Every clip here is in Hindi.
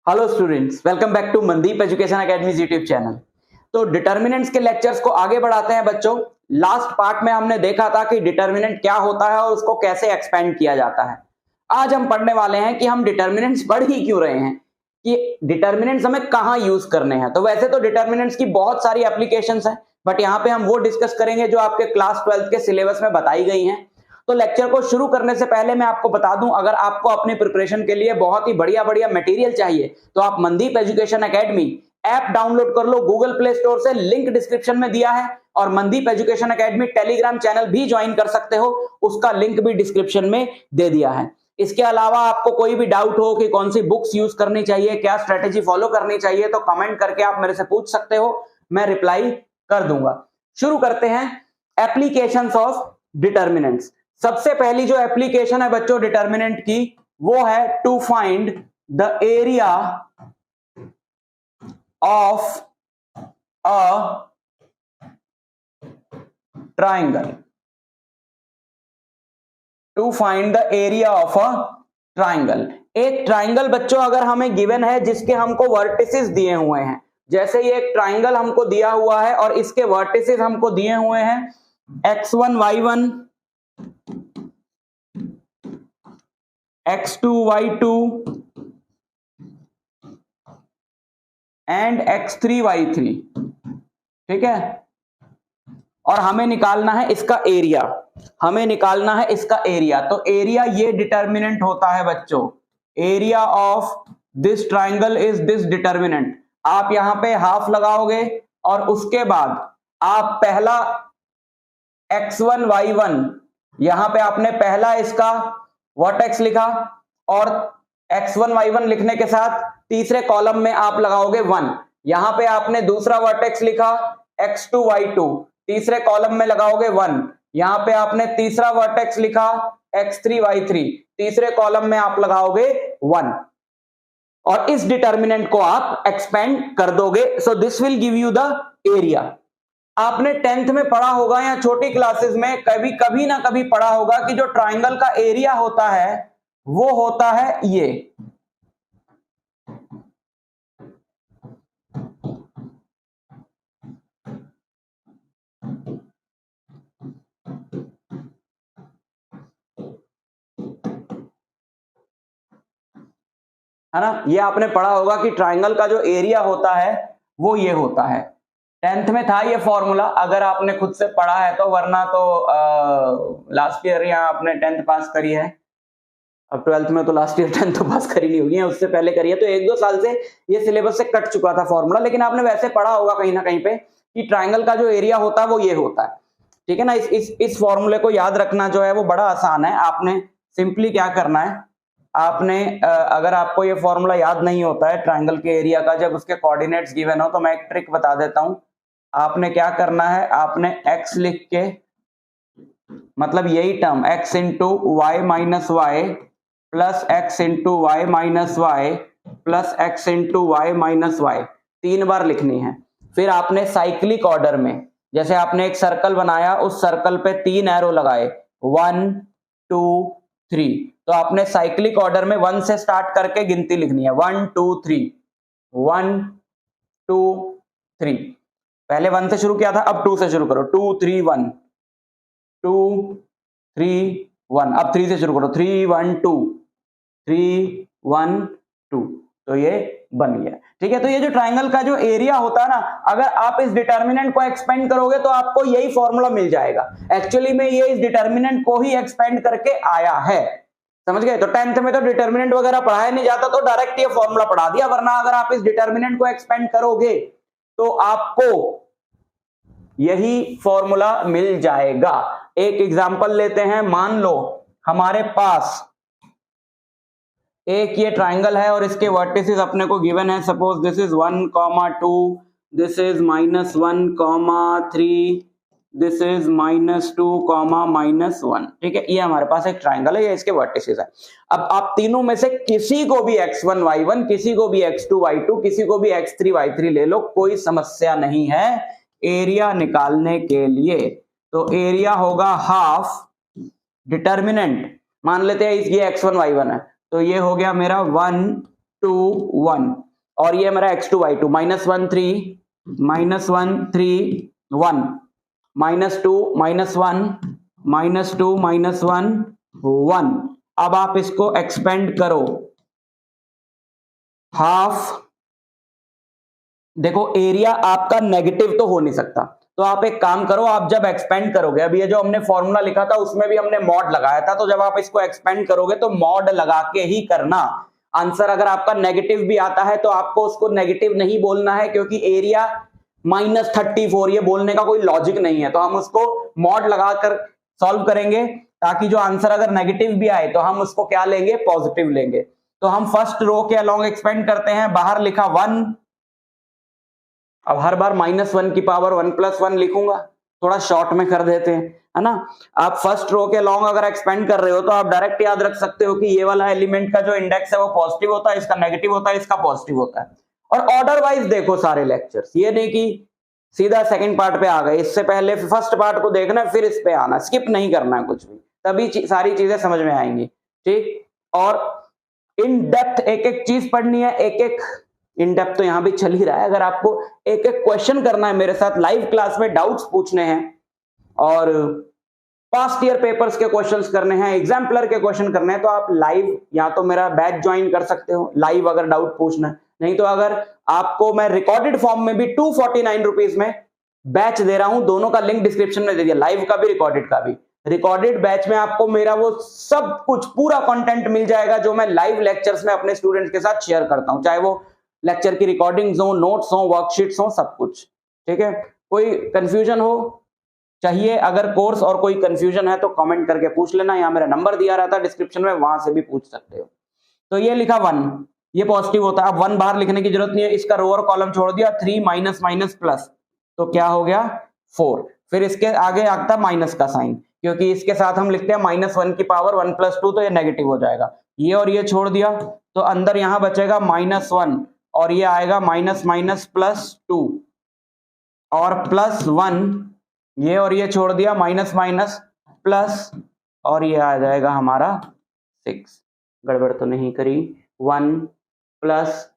Hello students, welcome back to Mandeep education academy YouTube channel. तो डिटर्मिनेंट्स के लेक्चर्स को आगे बढ़ाते हैं बच्चों। लास्ट पार्ट में हमने देखा था कि डिटर्मिनेंट क्या होता है और उसको कैसे एक्सपेंड किया जाता है। आज हम पढ़ने वाले हैं कि हम डिटर्मिनेंट्स पढ़ ही क्यों रहे हैं, कि डिटर्मिनेंट्स हमें कहाँ यूज करने हैं। तो वैसे तो डिटर्मिनेंट्स की बहुत सारी एप्लीकेशंस हैं, बट यहाँ पे हम वो डिस्कस करेंगे जो आपके क्लास 12 के सिलेबस में बताई गई हैं। तो लेक्चर को शुरू करने से पहले मैं आपको बता दूं, अगर आपको अपनी प्रिपरेशन के लिए बहुत ही बढ़िया बढ़िया मटेरियल चाहिए तो आप Mandeep education academy app download कर लो गूगल प्ले स्टोर से, लिंक डिस्क्रिप्शन में दिया है। और Mandeep education academy Telegram channel भी ज्वाइन कर सकते हो, उसका लिंक भी डिस्क्रिप्शन में दे दिया है। इसके अलावा आपको कोई भी डाउट हो कि कौन सी बुक्स यूज करनी चाहिए, क्या स्ट्रेटेजी फॉलो करनी चाहिए, तो कमेंट करके आप मेरे से पूछ सकते हो, मैं रिप्लाई कर दूंगा। शुरू करते हैं एप्लीकेशंस ऑफ डिटर्मिनेंट्स। सबसे पहली जो एप्लीकेशन है बच्चों डिटर्मिनेंट की, वो है to find the area of a triangle. To find the area of a triangle. एक ट्राइंगल बच्चों अगर हमें गिवन है जिसके हमको वर्टिसेस दिए हुए हैं, जैसे ये एक ट्राइंगल हमको दिया हुआ है और इसके वर्टिसेस हमको दिए हुए हैं x1 y1 x2 y2 and x3 y3, ठीक है। और हमें निकालना है इसका एरिया, हमें निकालना है इसका एरिया। तो एरिया ये डिटर्मिनेंट होता है बच्चों, area of this triangle is this determinant. आप यहां पे हाफ लगाओगे और उसके बाद आप पहला x1 y1, यहां पे आपने पहला इसका वर्टेक्स लिखा और x1 y1 लिखने के साथ तीसरे कॉलम में आप लगाओगे 1। यहां पे आपने दूसरा वर्टेक्स लिखा x2 y2, तीसरे कॉलम में लगाओगे 1। यहां पे आपने तीसरा वर्टेक्स लिखा x3 y3, तीसरे कॉलम में आप लगाओगे 1 और इस डिटर्मिनेंट को आप एक्सपेंड कर दोगे। So this will give you the area. आपने 10th में पढ़ा होगा या छोटी क्लासेस में कभी ना कभी पढ़ा होगा कि जो ट्राइंगल का एरिया होता है वो होता है ये, है ना। ये आपने पढ़ा होगा कि ट्राइंगल का जो एरिया होता है वो ये होता है। 10th में था ये फॉर्मूला, अगर आपने खुद से पढ़ा है तो, वरना तो लास्ट ईयर या आपने 10th पास करी है, अब 12th में तो लास्ट ईयर 10th तो पास करी नहीं होगी, उससे पहले करी है, तो 1-2 साल से ये सिलेबस से कट चुका था फॉर्मूला, लेकिन आपने वैसे पढ़ा होगा कहीं ना कहीं पे कि ट्राइंगल का जो एरिया होता है वो ये होता है, ठीक है ना। इस फॉर्मूले को याद रखना जो है वो बड़ा आसान है। आपने सिंपली क्या करना है, आपने अगर आपको ये फॉर्मूला याद नहीं होता है ट्राइंगल के एरिया का, जब उसके कोऑर्डिनेट्स गिवन हो, तो मैं एक ट्रिक बता देता हूं। आपने क्या करना है, आपने x लिख के, मतलब यही term x into y minus y plus x into y minus y plus x into y minus y 3 बार लिखनी है। फिर आपने साइक्लिक ऑर्डर में, जैसे आपने एक सर्कल बनाया, उस सर्कल पे 3 एरो लगाए 1 2 3, तो आपने साइक्लिक ऑर्डर में 1 से स्टार्ट करके गिनती लिखनी है, 1 2 3 1 2 3। पहले 1 से शुरू किया था, अब 2 से शुरू करो, 2 3 1 2 3 1। अब 3 से शुरू करो, 3 1 2 3 1 2, तो ये बन गया, ठीक है। तो ये जो ट्राइंगल का जो एरिया होता है ना, अगर आप इस डिटर्मिनेंट को एक्सपेंड करोगे तो आपको यही फॉर्मूला मिल जाएगा। एक्चुअली में ये इस डिटर्मिनेंट को ही एक्सपेंड करके आया है, समझ गए। तो 10th में तो डिटर्मिनेंट वगैरह पढ़ाया नहीं जाता, तो डायरेक्ट ये फॉर्मूला पढ़ा दिया, वरना अगर आप इस डिटर्मिनेंट को एक्सपेंड करोगे तो आपको यही फॉर्मूला मिल जाएगा। एक एग्जांपल लेते हैं, मान लो हमारे पास एक ये ट्राइंगल है और इसके वर्टिसेस अपने को गिवन है, suppose this is 1, 2, this is -1, 3, this is -2, -1, ठीक है। ये हमारे पास एक ट्राइंगल है, ये इसके वर्टिसेस है। अब आप तीनों में से किसी को भी x1 y1, किसी को भी x2 y2, किसी को भी x3 y3 ले लो, कोई समस्या नहीं है एरिया निकालने के लिए। तो एरिया होगा हाफ डिटर्मिनेंट, मान लेते हैं ये x1 y1 है, तो ये हो गया मेरा 1 2 1 और ये मेरा x2 y2 -1 3 -1 3 1 -2 -1 -2 -1 1। अब आप इसको एक्सपेंड करो, हाफ। देखो एरिया आपका नेगेटिव तो हो नहीं सकता, तो आप एक काम करो, आप जब एक्सपेंड करोगे, अब ये जो हमने फॉर्मूला लिखा था उसमें भी हमने मॉड लगाया था, तो जब आप इसको एक्सपेंड करोगे तो मॉड लगा के ही करना। आंसर अगर आपका नेगेटिव भी आता है तो आपको उसको नेगेटिव नहीं बोलना है, क्योंकि एरिया -34 ये बोलने का कोई लॉजिक नहीं है, तो हम उसको मॉड लगाकर सॉल्व करेंगे, ताकि जो आंसर अगर नेगेटिव भी आए तो हम उसको क्या लेंगे, पॉजिटिव लेंगे। तो हम फर्स्ट रो के अलोंग एक्सपेंड करते हैं, बाहर लिखा 1, अब हर बार -1 की पावर 1 + 1 लिखूंगा, थोड़ा शॉर्ट में कर देते हैं, है ना। आप फर्स्ट रो के लॉन्ग अगर एक्सपेंड कर रहे हो तो आप डायरेक्ट याद रख सकते हो कि ये वाला एलिमेंट का जो इंडेक्स है वो पॉजिटिव होता है, इसका नेगेटिव होता है, इसका पॉजिटिव होता है। और ऑर्डर वाइज देखो सारे लेक्चर्स, ये नहीं कि सीधा सेकंड पार्ट पे आ गए, इससे पहले फर्स्ट पार्ट को देखना है फिर इस पे आना, स्किप नहीं करना है कुछ भी, तभी सारी चीजें समझ में आएंगी, ठीक। और इन डेप्थ एक एक चीज पढ़नी है, एक एक इन डेप्थ तो यहां भी चल ही रहा है। अगर आपको एक एक क्वेश्चन करना है मेरे साथ लाइव क्लास में, डाउट्स पूछने हैं और पास्ट ईयर पेपर्स के क्वेश्चंस करने हैं, एग्जाम्पलर के क्वेश्चन करने हैं, तो आप लाइव या तो मेरा बैच ज्वाइन कर सकते हो, लाइव अगर डाउट पूछना है। नहीं तो अगर आपको मैं रिकॉर्डेड फॉर्म में भी 249 रुपीज में बैच दे रहा हूं, दोनों का लिंक डिस्क्रिप्शन में दे दिया, लाइव का भी रिकॉर्डेड का भी। रिकॉर्डेड बैच में आपको मेरा वो सब कुछ पूरा कंटेंट मिल जाएगा जो मैं लाइव लेक्चर्स में अपने स्टूडेंट्स के साथ शेयर करता हूं, चाहे वो लेक्चर की रिकॉर्डिंग्स हो, नोट्स हो, वर्कशीट्स हो, सब कुछ, ठीक है। कोई कंफ्यूजन हो चाहिए, अगर कोर्स और कोई कंफ्यूजन है तो कमेंट करके पूछ लेना, यहाँ मेरा नंबर दिया रहता है डिस्क्रिप्शन में, वहां से भी पूछ सकते हो। तो ये लिखा 1, ये पॉजिटिव होता है, अब 1 बाहर लिखने की जरूरत नहीं है, इसका रो और कॉलम छोड़ दिया, 3 माइनस माइनस प्लस, तो क्या हो गया 4, फिर इसके आगे आता माइनस का साइन, क्योंकि इसके साथ हम लिखते हैं -1 की पावर 1 + 2, तो ये नेगेटिव हो जाएगा, ये और ये छोड़ दिया, तो अंदर यहां बचेगा -1 और ये आएगा -+2 और +1, ये और ये छोड़ दिया, माइनस प्लस, और ये आ जाएगा हमारा 6, गड़बड़ तो नहीं करी, 1 +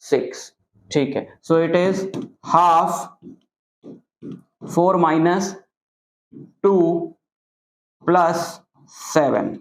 6, ठीक है। सो इट इज हाफ 4 - 2 + 7,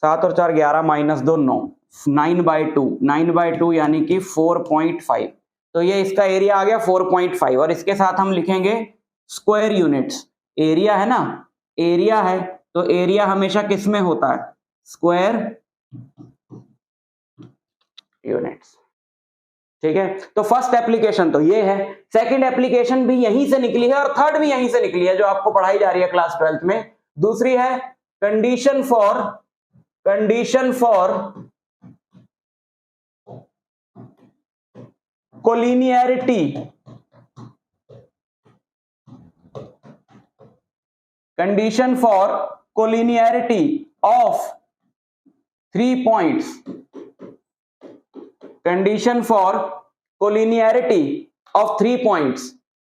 7 और 4 11 -2 9, 9/2, 9/2 यानी कि 4.5, तो ये इसका एरिया आ गया 4.5, और इसके साथ हम लिखेंगे स्क्वायर यूनिट्स। एरिया है ना, एरिया है तो एरिया हमेशा किस में होता है, स्क्वायर यूनिट्स, ठीक है। तो फर्स्ट एप्लीकेशन तो ये है, सेकंड एप्लीकेशन भी यहीं से निकली है और थर्ड भी यहीं से निकली है जो आपको पढ़ाई जा रही है क्लास 12th में। दूसरी है condition for collinearity, condition for collinearity of 3 points, condition for collinearity of 3 points,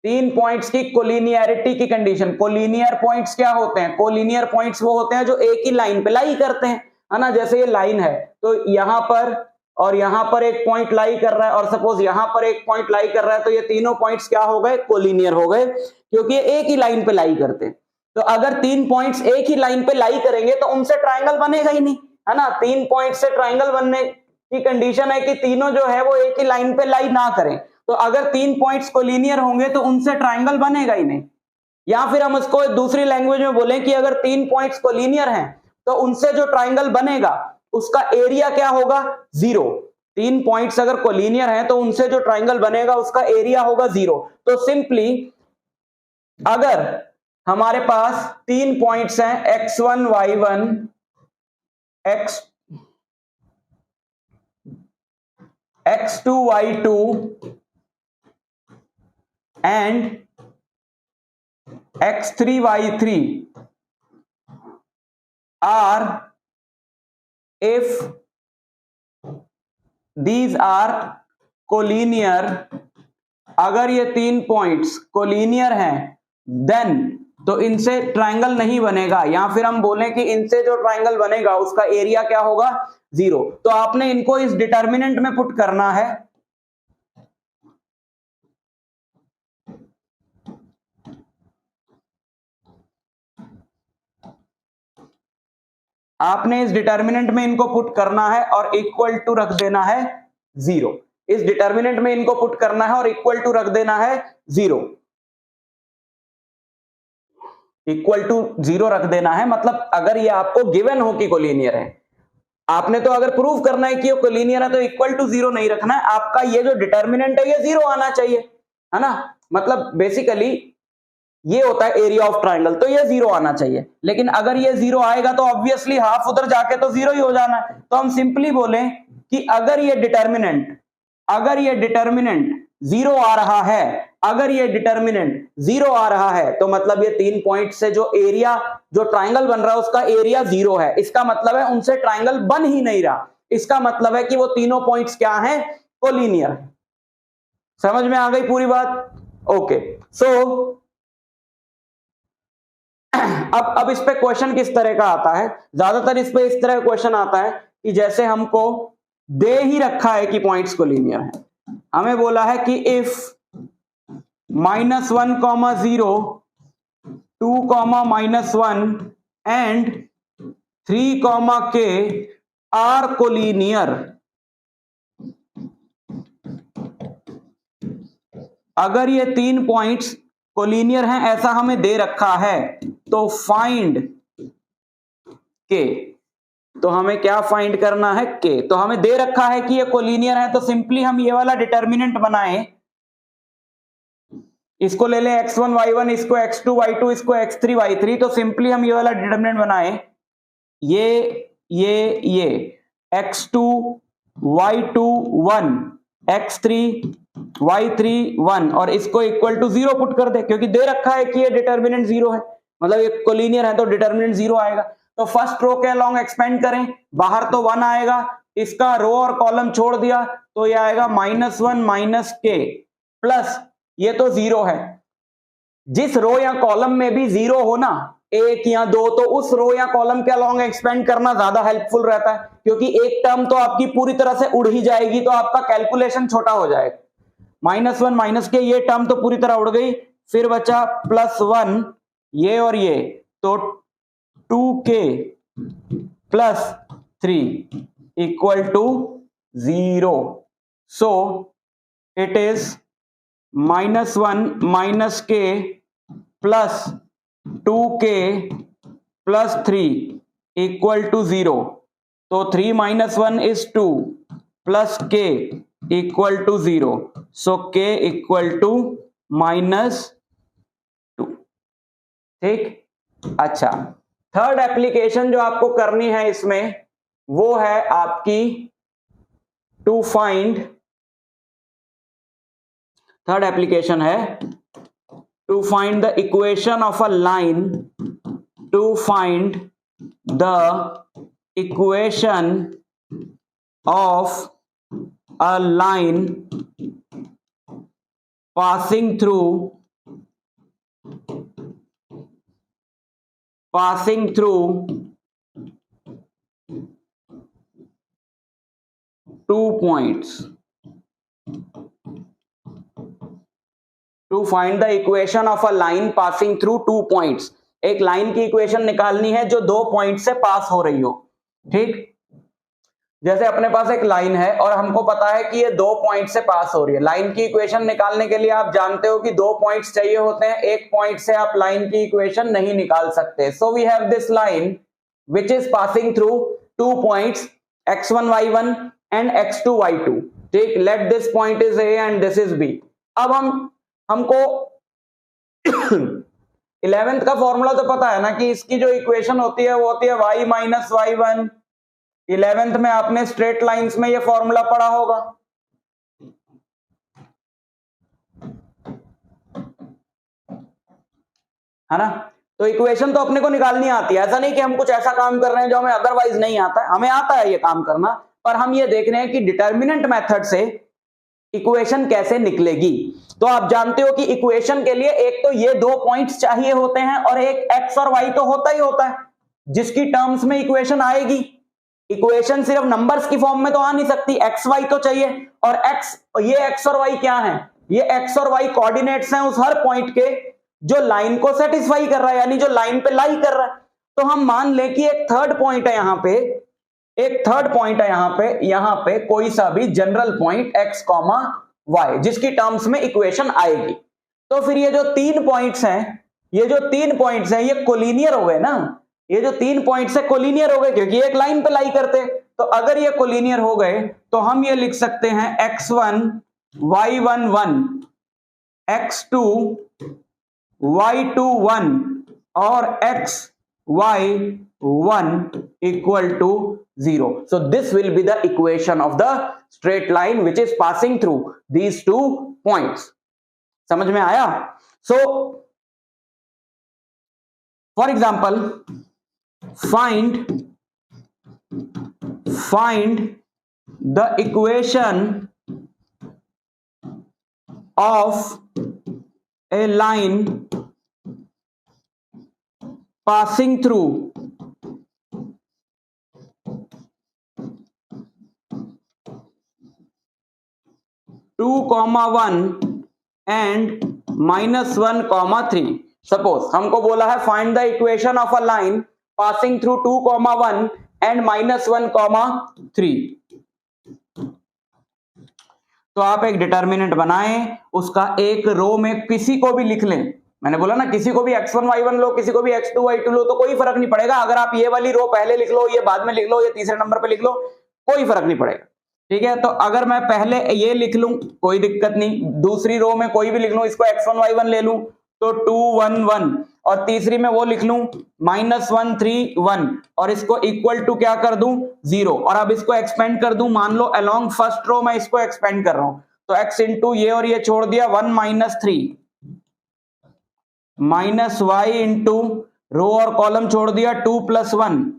3 points की कोलिनियरिटी की कंडीशन। कोलिनियर पॉइंट्स क्या होते हैं, कोलिनियर पॉइंट्स वो होते हैं जो एक ही लाइन पे लाई करते हैं, है ना। जैसे ये लाइन है तो यहां पर और यहां पर एक पॉइंट लाई कर रहा है, और सपोज यहां पर एक पॉइंट लाई कर रहा है, तो ये तीनों पॉइंट्स क्या हो गए, कोलिनियर हो गए, क्योंकि ये एक ही लाइन पे लाई करते हैं। तो अगर 3 पॉइंट्स एक ही लाइन पे लाई करेंगे तो उनसे ट्राइंगल बनेगा ही नहीं, है ना। 3 पॉइंट से ट्राइंगल बनने की कंडीशन है कि तीनों जो है वो एक ही लाइन पे लाई ना करें। तो अगर 3 पॉइंट्स कोलिनियर होंगे तो उनसे ट्राइंगल बनेगा ही नहीं। या फिर हम उसको दूसरी लैंग्वेज में बोलें कि अगर 3 पॉइंट्स कोलिनियर हैं तो उनसे जो ट्राइंगल बनेगा उसका एरिया क्या होगा, 0। 3 पॉइंट्स अगर कोलिनियर हैं तो उनसे जो ट्राइंगल बनेगा उसका एरिया होगा 0। तो सिंपली अगर हमारे पास 3 पॉइंट्स हैं x1 y1 x2 y2 and x3 y3 are, if these are collinear, अगर ये 3 पॉइंट्स कोलिनियर हैं, देन तो इनसे ट्रायंगल नहीं बनेगा, या फिर हम बोलें कि इनसे जो ट्रायंगल बनेगा उसका एरिया क्या होगा, 0। तो आपने इनको इस डिटर्मिनेंट में पुट करना है। आपने इस डिटर्मिनेंट में इनको पुट करना है और इक्वल टू रख देना है 0। इस डिटर्मिनेंट में इनको पुट करना है और इक्वल टू रख देना है 0। इक्वल टू 0 रख देना है, मतलब अगर ये आपको गिवन हो कि कोलिनियर है, आपने तो अगर प्रूव करना है कि ये कोलिनियर है तो इक्वल टू 0 नहीं रखना है, आपका ये जो डिटर्मिनेंट है ये 0 आना चाहिए, है ना। मतलब बेसिकली ये होता है एरिया ऑफ ट्रायंगल, तो ये 0 आना चाहिए। लेकिन अगर ये 0 आएगा तो ऑब्वियसली हाफ उधर जाके तो 0 ही हो जाना है। तो हम सिंपली बोलें कि अगर ये डिटर्मिनेंट 0 आ रहा है, अगर ये डिटर्मिनेंट 0 आ रहा है तो मतलब ये 3 पॉइंट से जो एरिया, जो ट्रायंगल बन रहा है उसका एरिया 0 है। इसका मतलब है उनसे ट्रायंगल बन ही नहीं रहा। इसका मतलब है कि वो तीनों पॉइंट्स क्या हैं, कोलिनियर। समझ में आ गई पूरी बात? ओके, सो अब इस पे क्वेश्चन किस तरह का आता है, ज्यादातर इस पे इस तरह क्वेश्चन आता है कि जैसे हमको दे ही रखा है कि पॉइंट्स कोलिनियर है, हमें बोला है कि if -1, 0, 2, -1 and 3, k are collinear, अगर ये 3 पॉइंट्स कोलिनियर हैं ऐसा हमें दे रखा है तो फाइंड के। तो हमें क्या फाइंड करना है, के। तो हमें दे रखा है कि ये कोलिनियर है, तो सिंपली हम ये वाला डिटर्मिनेंट बनाएं, इसको ले ले x1 y1, इसको x2 y2, इसको x3 y3। तो सिंपली हम ये वाला डिटर्मिनेंट बनाएं, ये x2 y2 1, x3 y3 1, और इसको इक्वल टू 0 पुट कर दे, क्योंकि दे रखा है कि ये डिटर्मिनेंट 0 है, मतलब ये कोलिनियर है तो डिटर्मिनेंट 0 आएगा। तो फर्स्ट रो के अलोंग एक्सपेंड करें, बाहर तो 1 आएगा, इसका रो और कॉलम छोड़ दिया तो ये आएगा -1 k प्लस ये तो 0 है। जिस रो या कॉलम में भी 0 हो ना, 1 या 2, तो उस रो या कॉलम के अलोंग एक्सपेंड करना ज्यादा हेल्पफुल रहता है, क्योंकि एक टर्म तो आपकी पूरी तरह से उड़ ही जाएगी, तो आपका कैलकुलेशन छोटा हो जाएगा। -1 k, ये टर्म तो पूरी तरह उड़ गई, फिर बचा +1 ये और ये, तो 2k + 3 equal to 0। So it is -1 k plus 2k + 3 equal to 0। तो 3 - 1 is 2 plus k equal to 0। So k equal to -2। ठीक, अच्छा। थर्ड एप्लीकेशन जो आपको करनी है इसमें वो है आपकी टू फाइंड, थर्ड एप्लीकेशन है to find the equation of a line, to find the equation of a line passing through 2 points. To find the equation of a line passing through 2 points. एक लाइन की इक्वेशन निकालनी है जो 2 पॉइंट से पास हो रही हो। ठीक, जैसे अपने पास एक लाइन है और हमको पता है कि ये 2 पॉइंट से पास हो रही है। लाइन की इक्वेशन निकालने के लिए आप जानते हो कि 2 पॉइंट्स चाहिए होते हैं, एक पॉइंट से आप लाइन की इक्वेशन नहीं निकाल सकते। So we have this line which is passing through 2 points x1 y1 and x2 y2। ठीक, let this point is a and this is b। अब हमको 11th का फॉर्मूला तो पता है ना कि इसकी जो इक्वेशन होती है वो होती है y - y1। 11th में आपने स्ट्रेट लाइंस में ये फॉर्मूला पढ़ा होगा। है ना, तो इक्वेशन तो अपने को निकालनी आती है। ऐसा नहीं कि हम कुछ ऐसा काम कर रहे हैं जो हमें अदरवाइज नहीं आता है, हमें आता है ये काम करना, पर हम ये देख रहे हैं कि डिटर्मिनेंट मेथड से इक्वेशन कैसे निकलेगी। तो आप जानते हो कि इक्वेशन के लिए एक तो ये 2 पॉइंट्स चाहिए होते हैं और एक एक्स और वाई तो होता ही होता है जिसकी टर्म्स में इक्वेशन आएगी। इक्वेशन सिर्फ नंबर्स की फॉर्म में तो आ नहीं सकती, एक्स वाई तो चाहिए। और ये एक्स और वाई क्या है, ये एक्स और वाई कोऑर्डिनेट्स हैं उस हर पॉइंट के जो लाइन को सेटिस्फाई कर रहा है, यानी जो लाइन पे लाई कर रहा है। तो हम मान लें कि एक थर्ड पॉइंट है यहां पे, एक थर्ड पॉइंट है यहां पे कोई सा भी general point x comma y जिसकी टर्म्स में इक्वेशन आएगी। तो फिर ये जो 3 पॉइंट्स हैं, ये कोलिनियर हो गए ना, ये जो 3 पॉइंट्स है कोलिनियर हो गए क्योंकि एक लाइन पे लाई करते। तो अगर ये कोलिनियर हो गए तो हम ये लिख सकते हैं x1 y1 1, x2 y2 1 और xy1 equal to 0. So this will be the equation of the straight line which is passing through these 2 points. समझ में आया? So for example, find the equation of a line passing through (2, 1 and -1, 3). Suppose हमको बोला है find the equation of a line passing through 2, 1 and -1, 3। तो आप एक डिटर्मिनेंट बनाएं, उसका एक रो में किसी को भी लिख लें। मैंने बोला ना किसी को भी x1 y1 लो, किसी को भी x2 y2 लो, तो कोई फर्क नहीं पड़ेगा। अगर आप ये वाली रो पहले लिख लो, ये बाद में लिख लो, ये तीसरे नंबर पे लिख लो, कोई फर्क नहीं पड़ेगा। ठीक है, तो अगर मैं पहले ये लिख लूं कोई दिक्कत नहीं, दूसरी रो में कोई भी लिख लूं, इसको x1 y1 ले लूं तो 2 1 1 और तीसरी में वो लिख लूं -1 3 1 और इसको इक्वल टू क्या कर दूं 0। और अब इसको एक्सपेंड कर दूं, मान लो अलोंग फर्स्ट रो में इसको एक्सपेंड कर रहा हूं तो x इंटू ये और ये छोड़ दिया 1 -3 माइनस y इंटू रो और कॉलम छोड़ दिया 2 + 1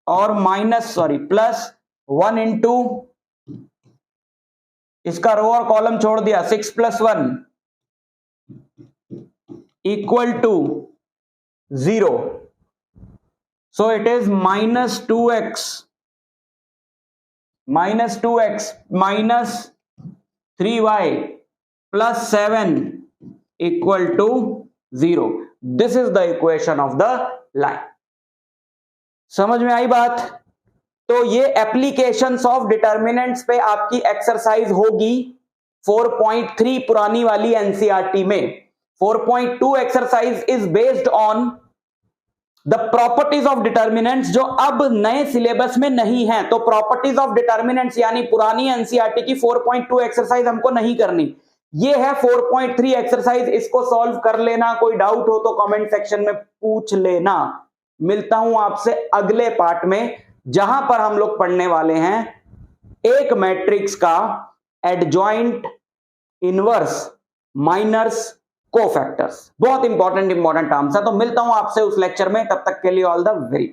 और प्लस 1 इंटू इसका रो और कॉलम छोड़ दिया 6 + 1 equal to 0. So it is -2x minus 3y plus 7 equal to 0. This is the equation of the line. समझ में आई बात? तो ये एप्लीकेशंस ऑफ डिटर्मिनेंट्स पे आपकी एक्सरसाइज होगी 4.3 पुरानी वाली एनसीईआरटी में। 4.2 exercise is based on the properties of determinants जो अब नए सिलेबस में नहीं है। तो properties of determinants यानी पुरानी एनसीईआरटी की 4.2 एक्सरसाइज हमको नहीं करनी, ये है 4.3 एक्सरसाइज। इसको सॉल्व कर लेना, कोई डाउट हो तो कमेंट सेक्शन में पूछ लेना। मिलता हूं आपसे अगले पार्ट में जहां पर हम लोग पढ़ने वाले हैं एक मैट्रिक्स का एडजॉइंट, इनवर्स, माइनर्स, कोफैक्टर्स। बहुत इंपॉर्टेंट टर्म्स है। तो मिलता हूं आपसे उस लेक्चर में, तब तक के लिए ऑल द वेरी